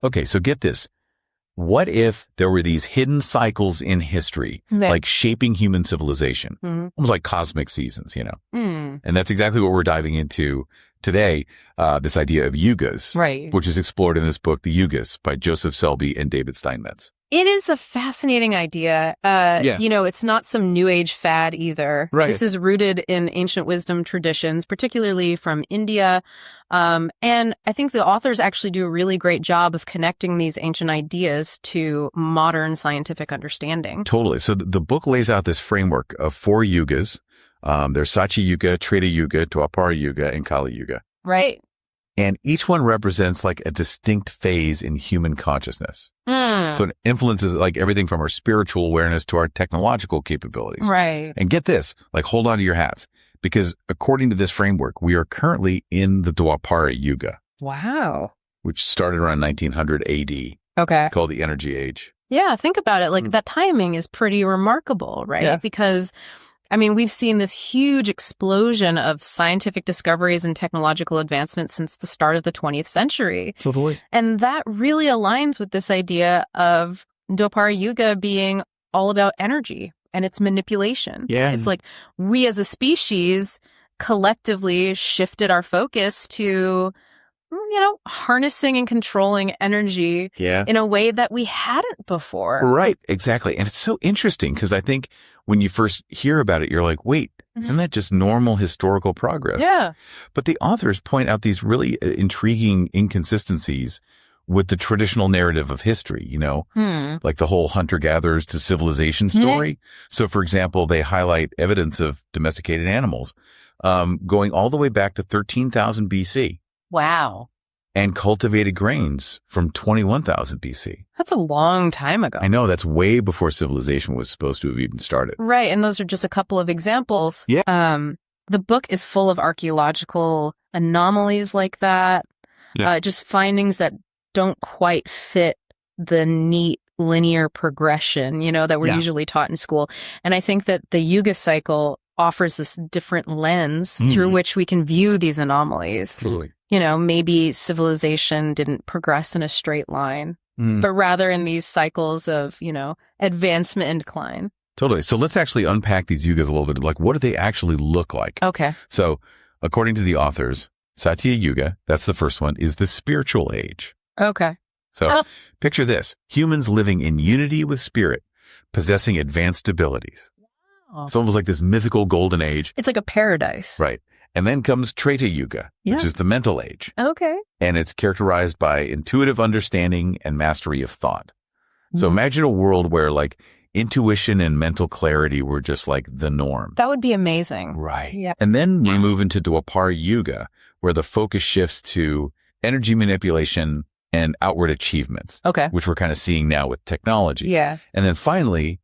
Okay, so get this. What if there were these hidden cycles in history, like shaping human civilization, almost like cosmic seasons, And that's exactly what we're diving into today, this idea of Yugas, which is explored in this book, The Yugas, by Joseph Selbie and David Steinmetz. It is a fascinating idea. It's not some new age fad either. Right. This is rooted in ancient wisdom traditions, particularly from India. And I think the authors actually do a really great job of connecting these ancient ideas to modern scientific understanding. Totally. So the book lays out this framework of 4 yugas. There's Satya Yuga, Treta Yuga, Dwapara Yuga, and Kali Yuga. Right. And each one represents like a distinct phase in human consciousness. So it influences like everything from our spiritual awareness to our technological capabilities. Right. And get this, like hold on to your hats, because according to this framework, we are currently in the Dwapara Yuga. Wow. Which started around 1900 AD. Okay. Called the Energy Age. Yeah, think about it. Like that timing is pretty remarkable, right? Yeah. Because we've seen this huge explosion of scientific discoveries and technological advancements since the start of the 20th century. Totally. And that really aligns with this idea of Dwapara Yuga being all about energy and its manipulation. Yeah. It's like we as a species collectively shifted our focus to, harnessing and controlling energy in a way that we hadn't before. Right. Exactly. And it's so interesting because I think when you first hear about it, you're like, wait, isn't that just normal historical progress? Yeah. But the authors point out these really intriguing inconsistencies with the traditional narrative of history, like the whole hunter-gatherers to civilization story. So, for example, they highlight evidence of domesticated animals going all the way back to 13,000 BC. Wow. And cultivated grains from 21,000 BC. That's a long time ago. I know, that's way before civilization was supposed to have even started. Right, and those are just a couple of examples. Yeah. The book is full of archaeological anomalies like that, just findings that don't quite fit the neat linear progression, that we're usually taught in school. And I think that the Yuga cycle offers this different lens through which we can view these anomalies. Totally. Maybe civilization didn't progress in a straight line, but rather in these cycles of, advancement and decline. Totally. So let's actually unpack these yugas a little bit. Like, what do they actually look like? Okay. So according to the authors, Satya Yuga, that's the first one, is the spiritual age. Okay. So picture this, humans living in unity with spirit, possessing advanced abilities. Wow. It's almost like this mythical golden age. It's like a paradise. Right. And then comes Treta Yuga, which is the mental age. Okay. And it's characterized by intuitive understanding and mastery of thought. So imagine a world where like intuition and mental clarity were just like the norm. That would be amazing. Right. Yeah. And then we move into Dwapara Yuga, where the focus shifts to energy manipulation and outward achievements. Okay. Which we're kind of seeing now with technology. Yeah. And then finally,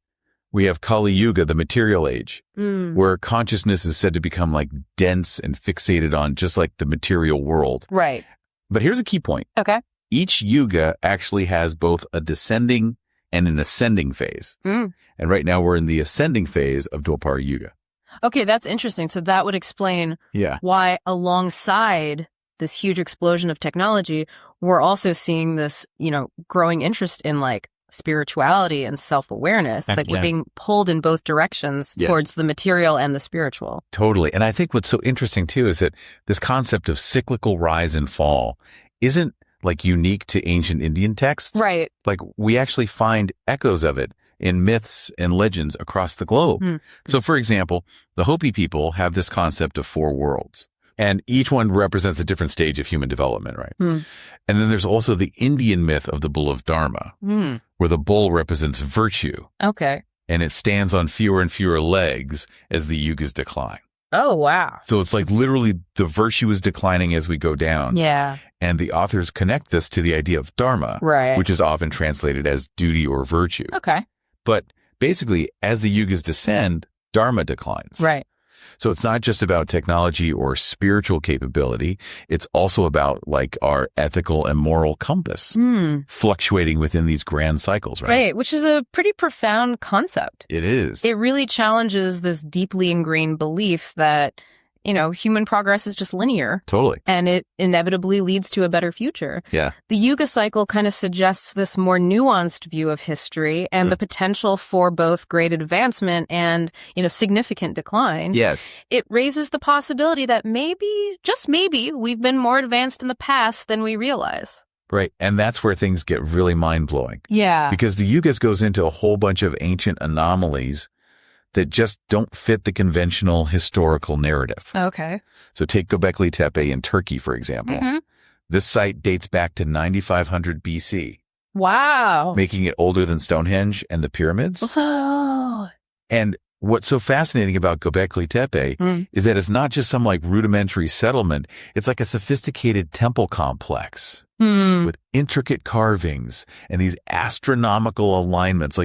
we have Kali Yuga, the material age, where consciousness is said to become like dense and fixated on just like the material world. Right. But here's a key point. Okay. Each yuga actually has both a descending and an ascending phase. And right now we're in the ascending phase of Dwapara Yuga. Okay, that's interesting. So that would explain why alongside this huge explosion of technology, we're also seeing this, growing interest in like spirituality and self-awareness. It's like we're being pulled in both directions towards the material and the spiritual. Totally. And I think what's so interesting too is that this concept of cyclical rise and fall isn't like unique to ancient Indian texts. Right. Like we actually find echoes of it in myths and legends across the globe. So for example, the Hopi people have this concept of 4 worlds. And each one represents a different stage of human development, right? And then there's also the Indian myth of the bull of Dharma, where the bull represents virtue. Okay. And it stands on fewer and fewer legs as the yugas decline. Oh, wow. So it's like literally the virtue is declining as we go down. Yeah. And the authors connect this to the idea of dharma, which is often translated as duty or virtue. Okay. But basically, as the yugas descend, dharma declines. Right. So it's not just about technology or spiritual capability. It's also about like our ethical and moral compass fluctuating within these grand cycles, right? Right, which is a pretty profound concept. It is. It really challenges this deeply ingrained belief that, human progress is just linear. Totally. And it inevitably leads to a better future. Yeah. The Yuga cycle kind of suggests this more nuanced view of history and the potential for both great advancement and, significant decline. Yes. It raises the possibility that maybe, just maybe, we've been more advanced in the past than we realize. Right. And that's where things get really mind-blowing. Yeah. Because the Yugas goes into a whole bunch of ancient anomalies that just don't fit the conventional historical narrative. Okay. So take Göbekli Tepe in Turkey, for example. Mm-hmm. This site dates back to 9500 BC. Wow. Making it older than Stonehenge and the pyramids. Oh. And what's so fascinating about Göbekli Tepe is that it's not just some rudimentary settlement. It's like a sophisticated temple complex with intricate carvings and these astronomical alignments.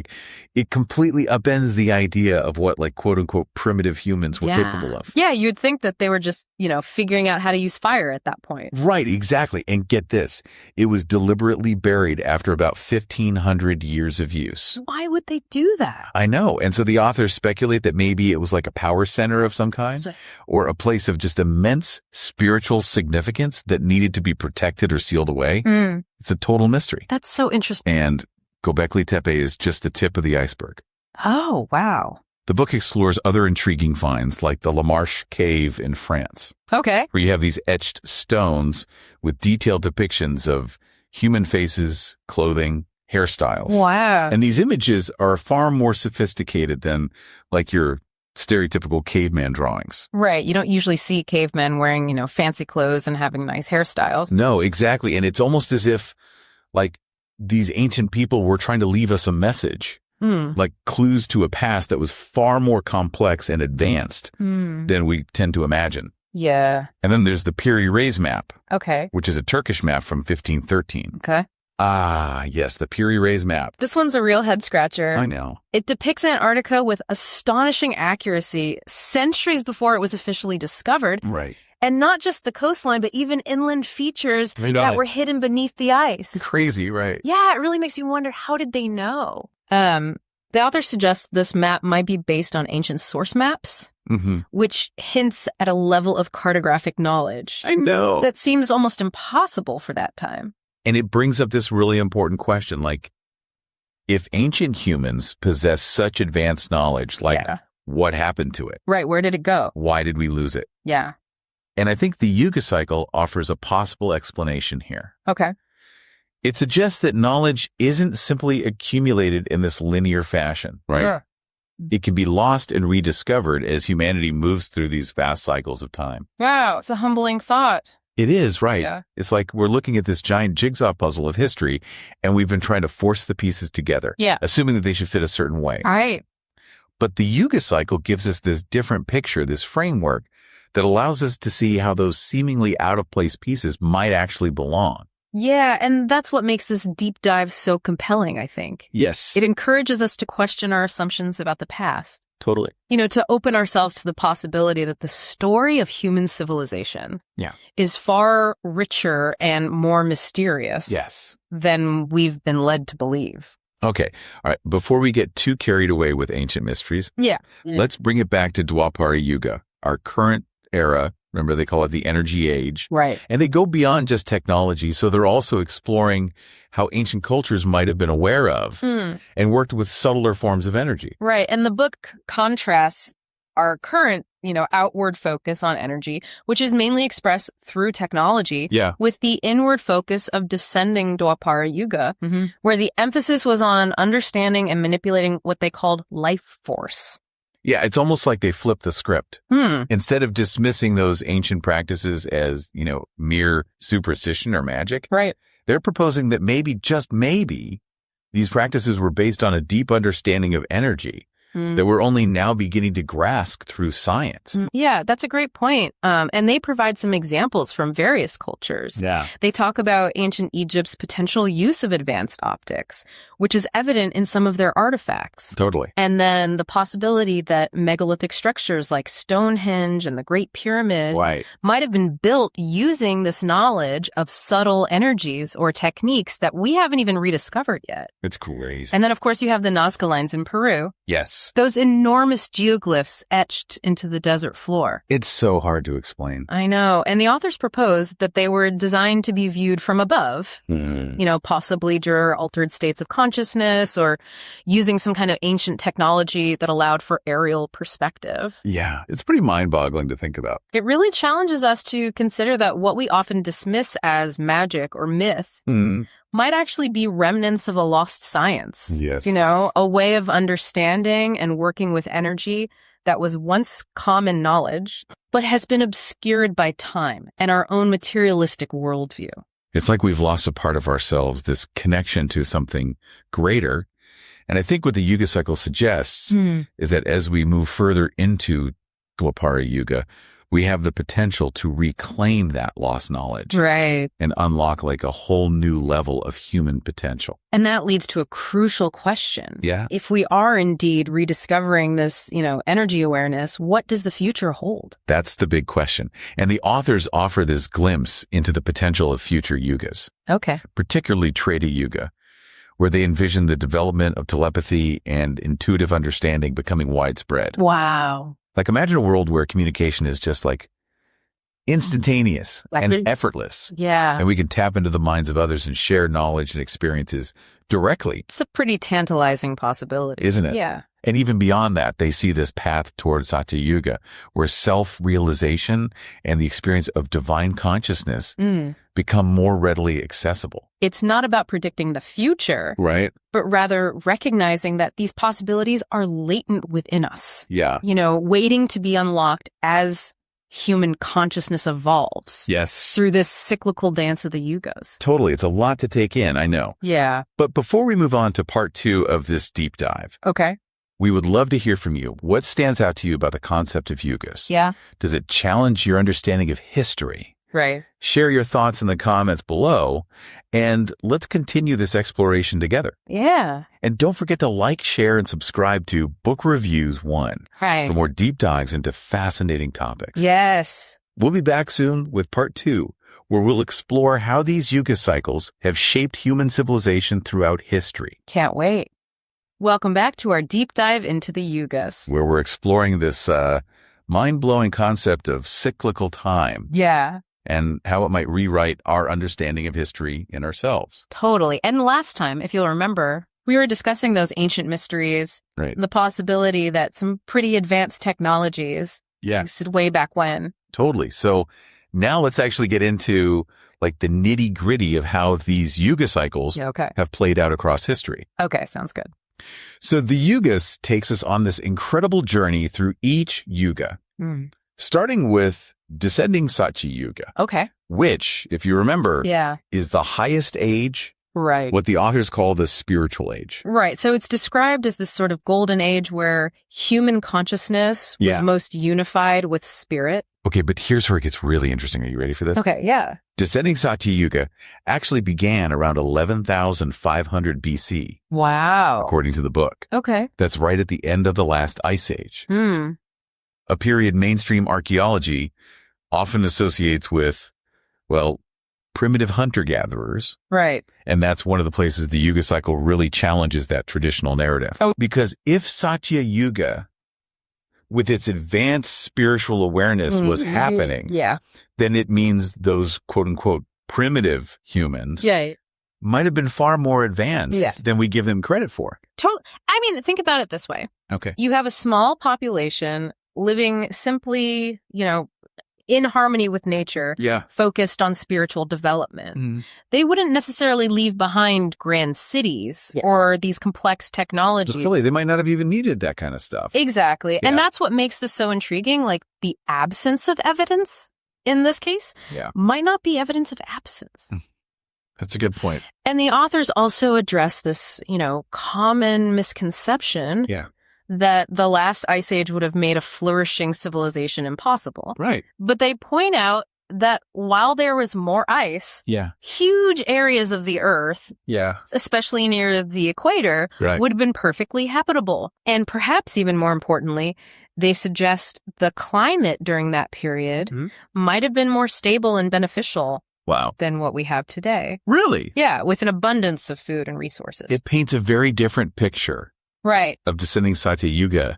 It completely upends the idea of what quote unquote primitive humans were capable of. Yeah, you'd think that they were just, figuring out how to use fire at that point. Right, exactly. And get this, it was deliberately buried after about 1,500 years of use. Why would they do that? I know. And so the authors speculate that maybe it was like a power center of some kind or a place of just immense spiritual significance that needed to be protected or sealed away. It's a total mystery. That's so interesting. And Göbekli Tepe is just the tip of the iceberg. Oh, wow. The book explores other intriguing finds like the La Marche Cave in France. Okay. Where you have these etched stones with detailed depictions of human faces, clothing, hairstyles. Wow. And these images are far more sophisticated than your stereotypical caveman drawings. Right. You don't usually see cavemen wearing, fancy clothes and having nice hairstyles. No, exactly. And it's almost as if these ancient people were trying to leave us a message, like clues to a past that was far more complex and advanced than we tend to imagine. Yeah. And then there's the Piri Reis map. Okay. Which is a Turkish map from 1513. Okay. Ah, yes, the Piri Reis map. This one's a real head scratcher. I know. It depicts Antarctica with astonishing accuracy centuries before it was officially discovered. Right. And not just the coastline, but even inland features that were hidden beneath the ice. Crazy, right? Yeah, it really makes you wonder, how did they know? The author suggests this map might be based on ancient source maps, which hints at a level of cartographic knowledge. I know. That seems almost impossible for that time. And it brings up this really important question, if ancient humans possess such advanced knowledge, what happened to it? Right, where did it go? Why did we lose it? Yeah. And I think the Yuga cycle offers a possible explanation here. Okay. It suggests that knowledge isn't simply accumulated in this linear fashion, right? Sure. It can be lost and rediscovered as humanity moves through these vast cycles of time. Wow, it's a humbling thought. It is, right. Yeah. It's like we're looking at this giant jigsaw puzzle of history, and we've been trying to force the pieces together, assuming that they should fit a certain way. All right. But the Yuga cycle gives us this different picture, this framework that allows us to see how those seemingly out-of-place pieces might actually belong. Yeah, and that's what makes this deep dive so compelling, I think. Yes. It encourages us to question our assumptions about the past. Totally. To open ourselves to the possibility that the story of human civilization is far richer and more mysterious than we've been led to believe. Okay. All right. Before we get too carried away with ancient mysteries, let's bring it back to Dwapara Yuga, our current era. Remember, they call it the energy age. Right. And they go beyond just technology. So they're also exploring how ancient cultures might have been aware of and worked with subtler forms of energy. Right. And the book contrasts our current, outward focus on energy, which is mainly expressed through technology, with the inward focus of descending Dwapara Yuga, where the emphasis was on understanding and manipulating what they called life force. Yeah, it's almost like they flipped the script. Instead of dismissing those ancient practices as, mere superstition or magic, they're proposing that maybe, just maybe, these practices were based on a deep understanding of energy that we're only now beginning to grasp through science. Yeah, that's a great point. And they provide some examples from various cultures. Yeah. They talk about ancient Egypt's potential use of advanced optics, which is evident in some of their artifacts. Totally. And then the possibility that megalithic structures like Stonehenge and the Great Pyramid might have been built using this knowledge of subtle energies or techniques that we haven't even rediscovered yet. It's crazy. And then, of course, you have the Nazca lines in Peru. Yes. Yes. Those enormous geoglyphs etched into the desert floor. It's so hard to explain. I know. And the authors proposed that they were designed to be viewed from above, possibly during altered states of consciousness or using some kind of ancient technology that allowed for aerial perspective. Yeah, it's pretty mind-boggling to think about. It really challenges us to consider that what we often dismiss as magic or myth might actually be remnants of a lost science. Yes. A way of understanding and working with energy that was once common knowledge, but has been obscured by time and our own materialistic worldview. It's like we've lost a part of ourselves, this connection to something greater. And I think what the Yuga cycle suggests is that as we move further into Dwapara Yuga, we have the potential to reclaim that lost knowledge. Right. And unlock like a whole new level of human potential. And that leads to a crucial question. Yeah. If we are indeed rediscovering this, energy awareness, what does the future hold? That's the big question. And the authors offer this glimpse into the potential of future yugas. Okay. Particularly Treta Yuga, where they envision the development of telepathy and intuitive understanding becoming widespread. Wow. Like imagine a world where communication is just like instantaneous and effortless. Yeah. And we can tap into the minds of others and share knowledge and experiences directly. It's a pretty tantalizing possibility. Isn't it? Yeah. And even beyond that, they see this path towards Satya Yuga, where self-realization and the experience of divine consciousness become more readily accessible. It's not about predicting the future, right? But rather recognizing that these possibilities are latent within us. Yeah. Waiting to be unlocked as human consciousness evolves. Yes. Through this cyclical dance of the Yugas. Totally. It's a lot to take in, I know. Yeah. But before we move on to part 2 of this deep dive. Okay. We would love to hear from you. What stands out to you about the concept of Yugas? Yeah. Does it challenge your understanding of history? Right. Share your thoughts in the comments below, and let's continue this exploration together. Yeah. And don't forget to like, share, and subscribe to Book Reviews 1 for more deep dives into fascinating topics. Yes. We'll be back soon with part 2, where we'll explore how these Yuga cycles have shaped human civilization throughout history. Can't wait. Welcome back to our deep dive into the Yugas, where we're exploring this mind-blowing concept of cyclical time. Yeah. And how it might rewrite our understanding of history in ourselves. Totally. And last time, if you'll remember, we were discussing those ancient mysteries, right. The possibility that some pretty advanced technologies existed way back when. Totally. So now let's actually get into like the nitty-gritty of how these Yuga cycles have played out across history. Okay, sounds good. So the Yugas takes us on this incredible journey through each Yuga, starting with descending Satya Yuga. Okay. Which, if you remember, is the highest age, right? What the authors call the spiritual age. Right. So it's described as this sort of golden age where human consciousness was most unified with spirit. Okay, but here's where it gets really interesting. Are you ready for this? Okay, yeah. Descending Satya Yuga actually began around 11,500 BC. Wow. According to the book. Okay. That's right at the end of the last ice age. A period mainstream archaeology often associates with, well, primitive hunter-gatherers. Right. And that's one of the places the Yuga cycle really challenges that traditional narrative. Because if Satya Yuga, with its advanced spiritual awareness was happening, then it means those quote-unquote primitive humans might have been far more advanced than we give them credit for. I mean, think about it this way. Okay. You have a small population living simply, in harmony with nature, focused on spiritual development. They wouldn't necessarily leave behind grand cities or these complex technologies. They might not have even needed that kind of stuff. Exactly. And that's what makes this so intriguing. Like the absence of evidence in this case might not be evidence of absence. That's a good point. And the authors also address this, common misconception that the last ice age would have made a flourishing civilization impossible. Right. But they point out that while there was more ice, huge areas of the Earth, especially near the equator, would have been perfectly habitable. And perhaps even more importantly, they suggest the climate during that period might have been more stable and beneficial than what we have today. Really? Yeah, with an abundance of food and resources. It paints a very different picture right. of descending Satya Yuga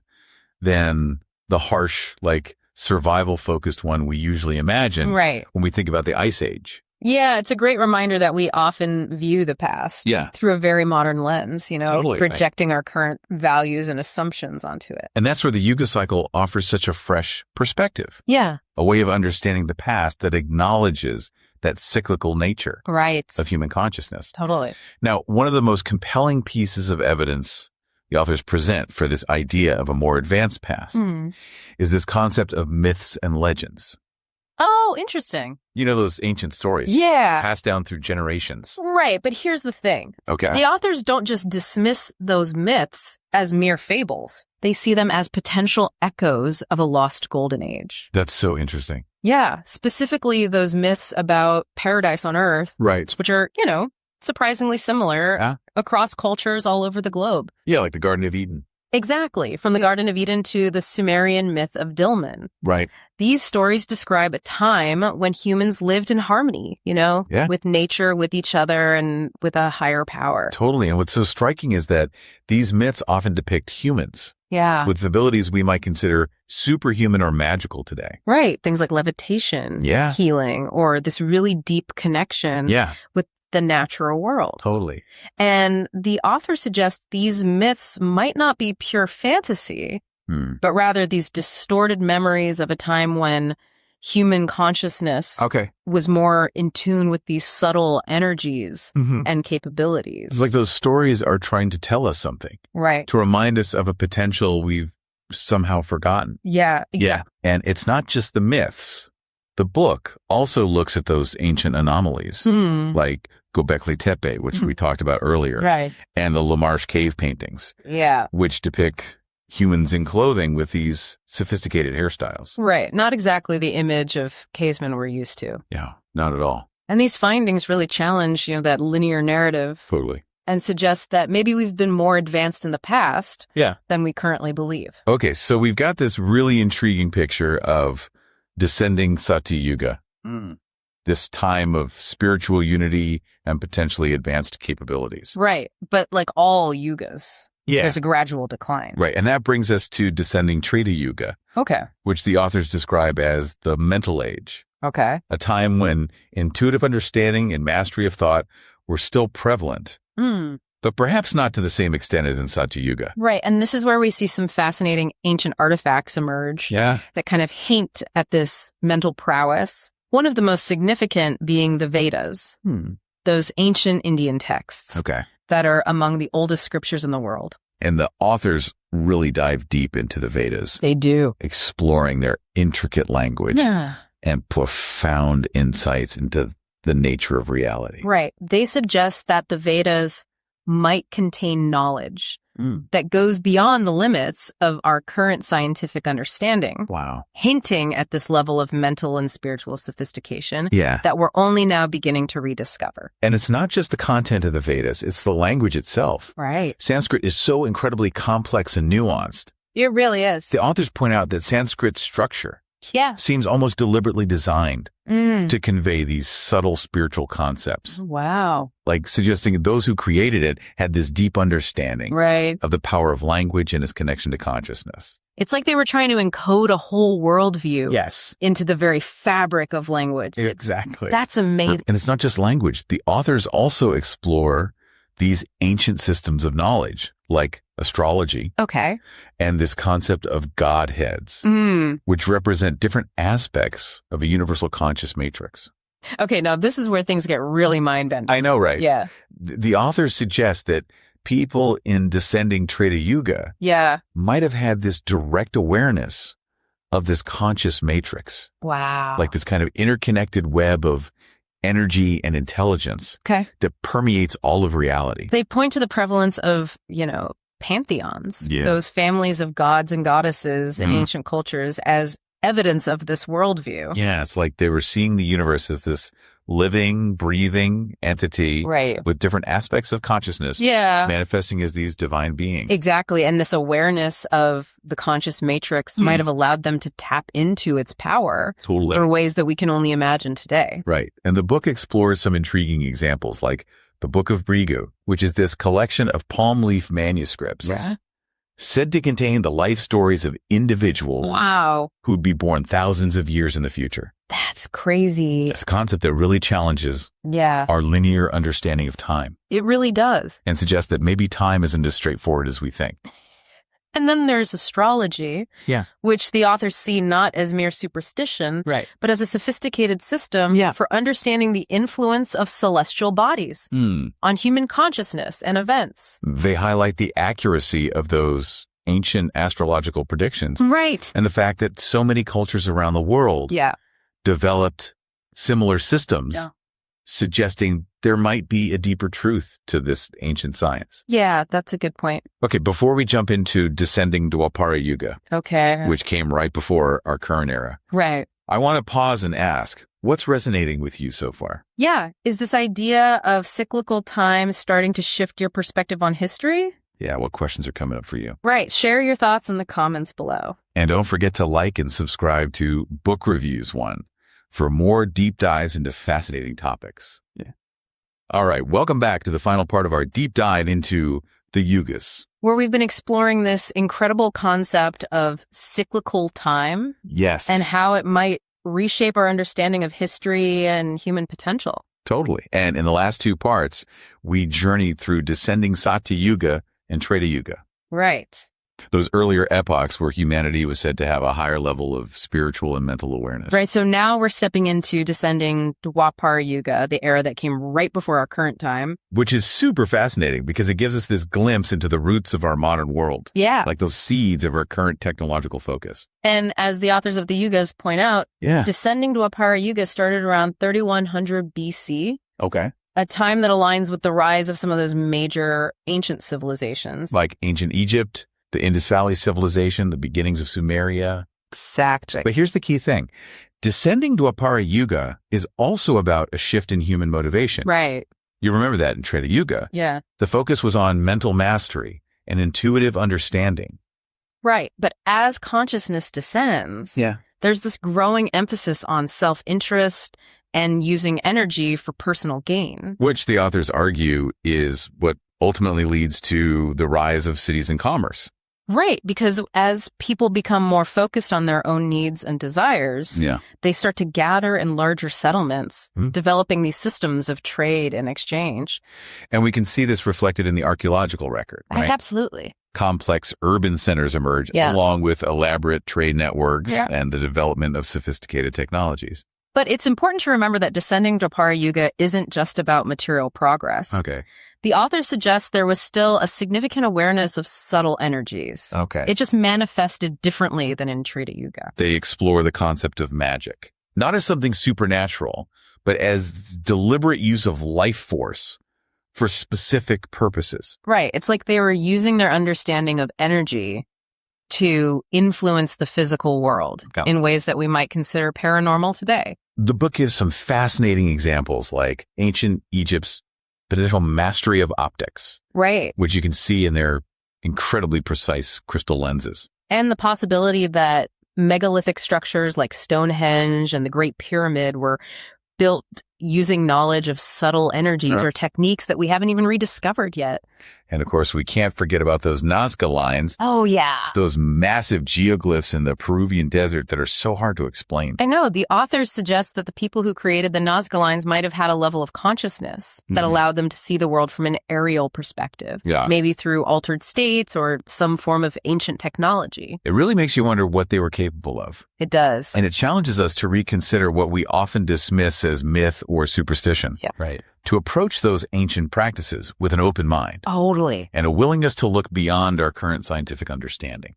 than the harsh, like survival-focused one we usually imagine Right. when we think about the Ice Age. Yeah, it's a great reminder that we often view the past through a very modern lens, Totally, projecting our current values and assumptions onto it. And that's where the Yuga cycle offers such a fresh perspective. Yeah. A way of understanding the past that acknowledges that cyclical nature of human consciousness. Totally. Now, one of the most compelling pieces of evidence the authors present for this idea of a more advanced past is this concept of myths and legends. Oh, interesting. You know those ancient stories? Yeah. Passed down through generations. Right, but here's the thing. Okay. The authors don't just dismiss those myths as mere fables. They see them as potential echoes of a lost golden age. That's so interesting. Yeah, specifically those myths about paradise on Earth. Right. Which are, surprisingly similar across cultures all over the globe. Yeah, like the Garden of Eden. Exactly. From the Garden of Eden to the Sumerian myth of Dilmun. Right. These stories describe a time when humans lived in harmony, with nature, with each other, and with a higher power. Totally. And what's so striking is that these myths often depict humans. Yeah. With abilities we might consider superhuman or magical today. Right. Things like levitation, healing, or this really deep connection with the natural world. Totally. And the author suggests these myths might not be pure fantasy, but rather these distorted memories of a time when human consciousness was more in tune with these subtle energies and capabilities. It's like those stories are trying to tell us something. Right. To remind us of a potential we've somehow forgotten. Yeah. Exactly. Yeah. And it's not just the myths. The book also looks at those ancient anomalies, like Göbekli Tepe, which we talked about earlier, right, and the Lamarche cave paintings, which depict humans in clothing with these sophisticated hairstyles. Right. Not exactly the image of cavemen we're used to. Yeah, not at all. And these findings really challenge, that linear narrative. Totally. And suggest that maybe we've been more advanced in the past than we currently believe. Okay, so we've got this really intriguing picture of descending Satya Yuga, this time of spiritual unity and potentially advanced capabilities. Right. But like all yugas, there's a gradual decline. Right. And that brings us to descending Treta Yuga. Okay. Which the authors describe as the mental age. Okay. A time when intuitive understanding and mastery of thought were still prevalent. But perhaps not to the same extent as in Satya Yuga. Right. And this is where we see some fascinating ancient artifacts emerge that kind of hint at this mental prowess. One of the most significant being the Vedas, those ancient Indian texts that are among the oldest scriptures in the world. And the authors really dive deep into the Vedas. They do. Exploring their intricate language and profound insights into the nature of reality. Right. They suggest that the Vedas might contain knowledge that goes beyond the limits of our current scientific understanding. Wow. Hinting at this level of mental and spiritual sophistication Yeah. that we're only now beginning to rediscover. And it's not just the content of the Vedas, it's the language itself. Right. Sanskrit is so incredibly complex and nuanced. It really is. The authors point out that Sanskrit's structure Yeah. seems almost deliberately designed to convey these subtle spiritual concepts. Wow. Like suggesting those who created it had this deep understanding Right. of the power of language and its connection to consciousness. It's like they were trying to encode a whole worldview Yes. into the very fabric of language. Exactly. That's amazing. And it's not just language. The authors also explore these ancient systems of knowledge, like astrology. Okay. And this concept of godheads, which represent different aspects of a universal conscious matrix. Okay, now this is where things get really mind-bending. I know, right? Yeah. The authors suggest that people in descending Treta Yuga might have had this direct awareness of this conscious matrix. Wow. Like this kind of interconnected web of energy and intelligence that permeates all of reality. They point to the prevalence of, pantheons, those families of gods and goddesses in ancient cultures as evidence of this worldview. Yeah, it's like they were seeing the universe as this living, breathing entity with different aspects of consciousness manifesting as these divine beings. Exactly. And this awareness of the conscious matrix might have allowed them to tap into its power in ways that we can only imagine today. Right. And the book explores some intriguing examples like the Book of Brigu, which is this collection of palm leaf manuscripts said to contain the life stories of individuals who'd be born thousands of years in the future. That's crazy. It's a concept that really challenges our linear understanding of time. It really does. And suggests that maybe time isn't as straightforward as we think. And then there's astrology, which the authors see not as mere superstition, but as a sophisticated system for understanding the influence of celestial bodies on human consciousness and events. They highlight the accuracy of those ancient astrological predictions. Right. And the fact that so many cultures around the world developed similar systems, suggesting there might be a deeper truth to this ancient science. Yeah, that's a good point. Okay, before we jump into descending Dwapara Yuga, which came right before our current era, I want to pause and ask, what's resonating with you so far? Yeah, is this idea of cyclical time starting to shift your perspective on history? Yeah, what questions are coming up for you? Right, share your thoughts in the comments below. And don't forget to like and subscribe to Book Reviews One for more deep dives into fascinating topics. All right, welcome back to the final part of our deep dive into the Yugas, where we've been exploring this incredible concept of cyclical time. Yes. And how it might reshape our understanding of history and human potential. Totally. And in the last two parts, we journeyed through descending Satya Yuga and Treta Yuga. Right. Those earlier epochs where humanity was said to have a higher level of spiritual and mental awareness. Right. So now we're stepping into descending Dwapara Yuga, the era that came right before our current time. Which is super fascinating because it gives us this glimpse into the roots of our modern world. Yeah. Like those seeds of our current technological focus. And as the authors of the Yugas point out, descending Dwapara Yuga started around 3100 BC. Okay. A time that aligns with the rise of some of those major ancient civilizations. Like ancient Egypt, the Indus Valley civilization, the beginnings of Sumeria. Exactly. But here's the key thing. Descending Dwapara Yuga is also about a shift in human motivation. Right. You remember that in Treta Yuga. Yeah. The focus was on mental mastery and intuitive understanding. Right. But as consciousness descends, there's this growing emphasis on self-interest and using energy for personal gain. Which the authors argue is what ultimately leads to the rise of cities and commerce. Right, because as people become more focused on their own needs and desires, they start to gather in larger settlements, developing these systems of trade and exchange. And we can see this reflected in the archaeological record, right? Absolutely. Complex urban centers emerge along with elaborate trade networks and the development of sophisticated technologies. But it's important to remember that descending Dwapara Yuga isn't just about material progress. Okay. The authors suggest there was still a significant awareness of subtle energies. Okay. It just manifested differently than in Treta Yuga. They explore the concept of magic, not as something supernatural, but as deliberate use of life force for specific purposes. Right. It's like they were using their understanding of energy to influence the physical world in ways that we might consider paranormal today. The book gives some fascinating examples like ancient Egypt's potential mastery of optics. Right. Which you can see in their incredibly precise crystal lenses. And the possibility that megalithic structures like Stonehenge and the Great Pyramid were built using knowledge of subtle energies or techniques that we haven't even rediscovered yet. And of course, we can't forget about those Nazca lines. Oh, yeah. Those massive geoglyphs in the Peruvian desert that are so hard to explain. I know. The authors suggest that the people who created the Nazca lines might have had a level of consciousness that allowed them to see the world from an aerial perspective. Maybe through altered states or some form of ancient technology. It really makes you wonder what they were capable of. It does. And it challenges us to reconsider what we often dismiss as myth or superstition. Right. To approach those ancient practices with an open mind. Totally. And a willingness to look beyond our current scientific understanding.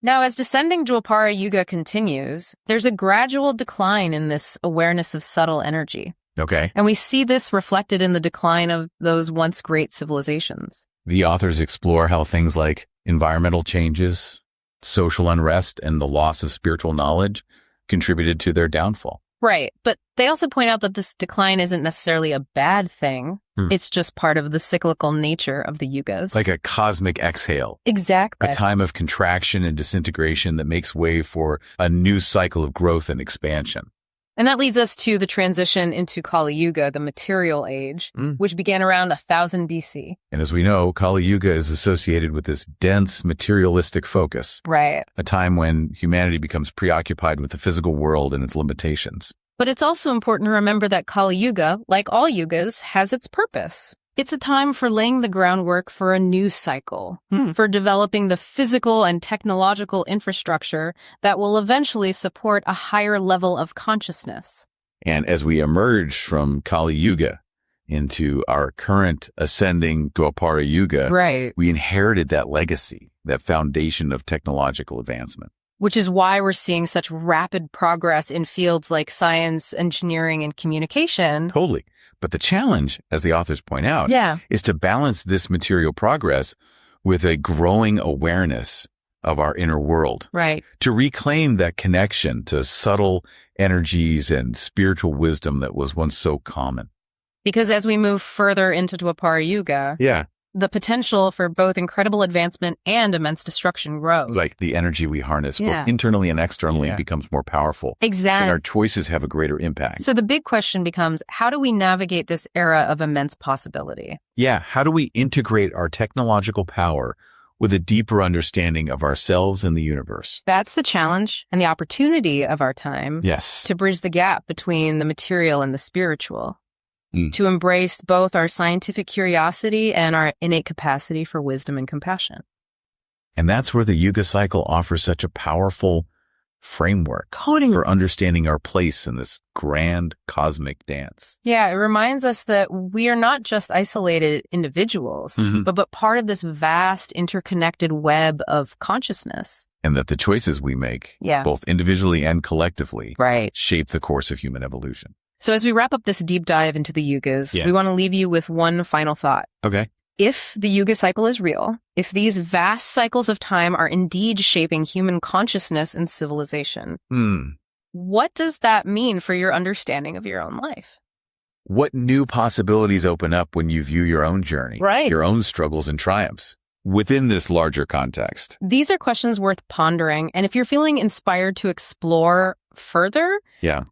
Now, as descending Dwapara Yuga continues, there's a gradual decline in this awareness of subtle energy. Okay. And we see this reflected in the decline of those once great civilizations. The authors explore how things like environmental changes, social unrest, and the loss of spiritual knowledge contributed to their downfall. Right. But they also point out that this decline isn't necessarily a bad thing. It's just part of the cyclical nature of the Yugas. Like a cosmic exhale. Exactly. A time of contraction and disintegration that makes way for a new cycle of growth and expansion. And that leads us to the transition into Kali Yuga, the material age, which began around 1000 BC. And as we know, Kali Yuga is associated with this dense materialistic focus. Right. A time when humanity becomes preoccupied with the physical world and its limitations. But it's also important to remember that Kali Yuga, like all yugas, has its purpose. It's a time for laying the groundwork for a new cycle, for developing the physical and technological infrastructure that will eventually support a higher level of consciousness. And as we emerge from Kali Yuga into our current ascending Dwapara Yuga, right, we inherited that legacy, that foundation of technological advancement. Which is why we're seeing such rapid progress in fields like science, engineering, and communication. Totally. But the challenge, as the authors point out, is to balance this material progress with a growing awareness of our inner world. Right. To reclaim that connection to subtle energies and spiritual wisdom that was once so common. Because as we move further into Dwapara Yuga, the potential for both incredible advancement and immense destruction grows. Like the energy we harness, both internally and externally, becomes more powerful. Exactly. And our choices have a greater impact. So the big question becomes, how do we navigate this era of immense possibility? Yeah, how do we integrate our technological power with a deeper understanding of ourselves and the universe? That's the challenge and the opportunity of our time. Yes. To bridge the gap between the material and the spiritual. To embrace both our scientific curiosity and our innate capacity for wisdom and compassion. And that's where the Yuga cycle offers such a powerful framework for understanding our place in this grand cosmic dance. Yeah, it reminds us that we are not just isolated individuals, but part of this vast interconnected web of consciousness. And that the choices we make, both individually and collectively, shape the course of human evolution. So as we wrap up this deep dive into the Yugas, we want to leave you with one final thought. Okay. If the Yuga cycle is real, if these vast cycles of time are indeed shaping human consciousness and civilization, what does that mean for your understanding of your own life? What new possibilities open up when you view your own journey, your own struggles and triumphs within this larger context? These are questions worth pondering. And if you're feeling inspired to explore further,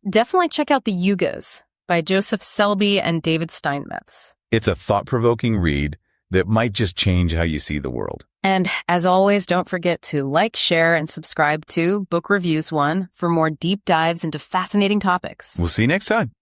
definitely check out The Yugas by Joseph Selbie and David Steinmetz. It's a thought-provoking read that might just change how you see the world. And as always, don't forget to like, share, and subscribe to Book Reviews One for more deep dives into fascinating topics. We'll see you next time.